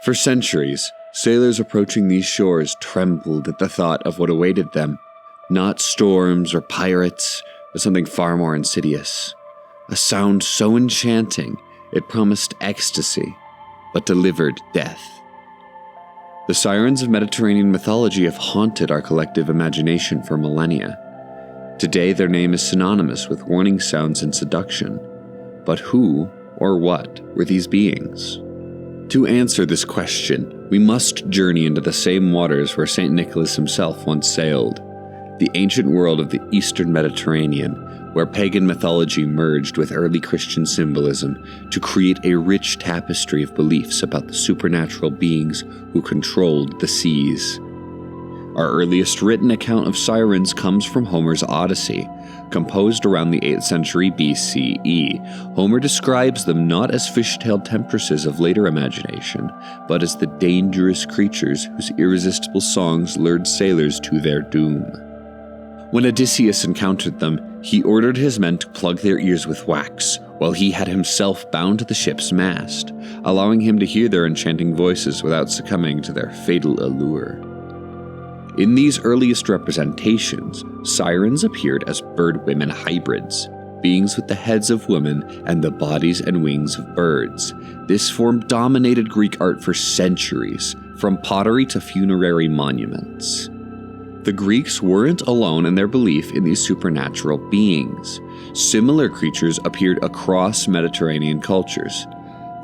For centuries, sailors approaching these shores trembled at the thought of what awaited them. Not storms or pirates, but something far more insidious. A sound so enchanting, it promised ecstasy, but delivered death. The sirens of Mediterranean mythology have haunted our collective imagination for millennia. Today, their name is synonymous with warning sounds and seduction. But who or what were these beings? To answer this question, we must journey into the same waters where St. Nicholas himself once sailed, the ancient world of the Eastern Mediterranean, where pagan mythology merged with early Christian symbolism to create a rich tapestry of beliefs about the supernatural beings who controlled the seas. Our earliest written account of sirens comes from Homer's Odyssey, composed around the 8th century BCE. Homer describes them not as fish-tailed temptresses of later imagination, but as the dangerous creatures whose irresistible songs lured sailors to their doom. When Odysseus encountered them, he ordered his men to plug their ears with wax, while he had himself bound to the ship's mast, allowing him to hear their enchanting voices without succumbing to their fatal allure. In these earliest representations, sirens appeared as bird-women hybrids, beings with the heads of women and the bodies and wings of birds. This form dominated Greek art for centuries, from pottery to funerary monuments. The Greeks weren't alone in their belief in these supernatural beings. Similar creatures appeared across Mediterranean cultures,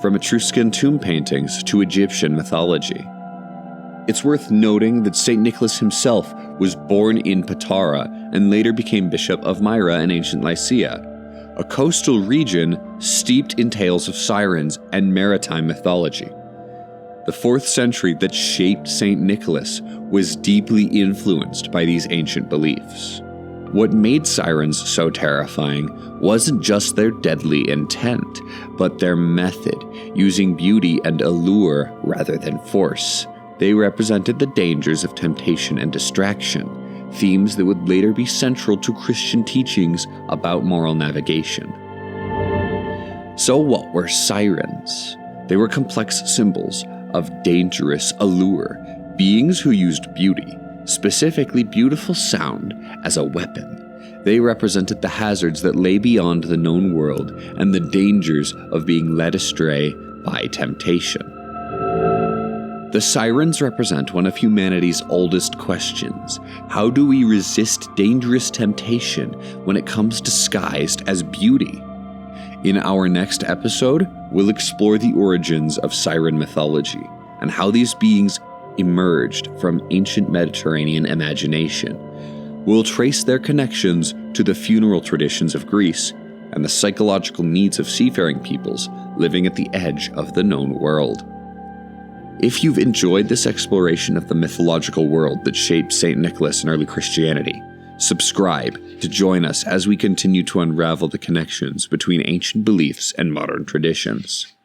from Etruscan tomb paintings to Egyptian mythology. It's worth noting that St. Nicholas himself was born in Patara and later became Bishop of Myra in ancient Lycia, a coastal region steeped in tales of sirens and maritime mythology. The 4th century that shaped St. Nicholas was deeply influenced by these ancient beliefs. What made sirens so terrifying wasn't just their deadly intent, but their method, using beauty and allure rather than force. They represented the dangers of temptation and distraction, themes that would later be central to Christian teachings about moral navigation. So what were sirens? They were complex symbols of dangerous allure, beings who used beauty, specifically beautiful sound, as a weapon. They represented the hazards that lay beyond the known world and the dangers of being led astray by temptation. The sirens represent one of humanity's oldest questions. How do we resist dangerous temptation when it comes disguised as beauty? In our next episode, we'll explore the origins of siren mythology and how these beings emerged from ancient Mediterranean imagination. We'll trace their connections to the funeral traditions of Greece and the psychological needs of seafaring peoples living at the edge of the known world. If you've enjoyed this exploration of the mythological world that shaped St. Nicholas in early Christianity, subscribe to join us as we continue to unravel the connections between ancient beliefs and modern traditions.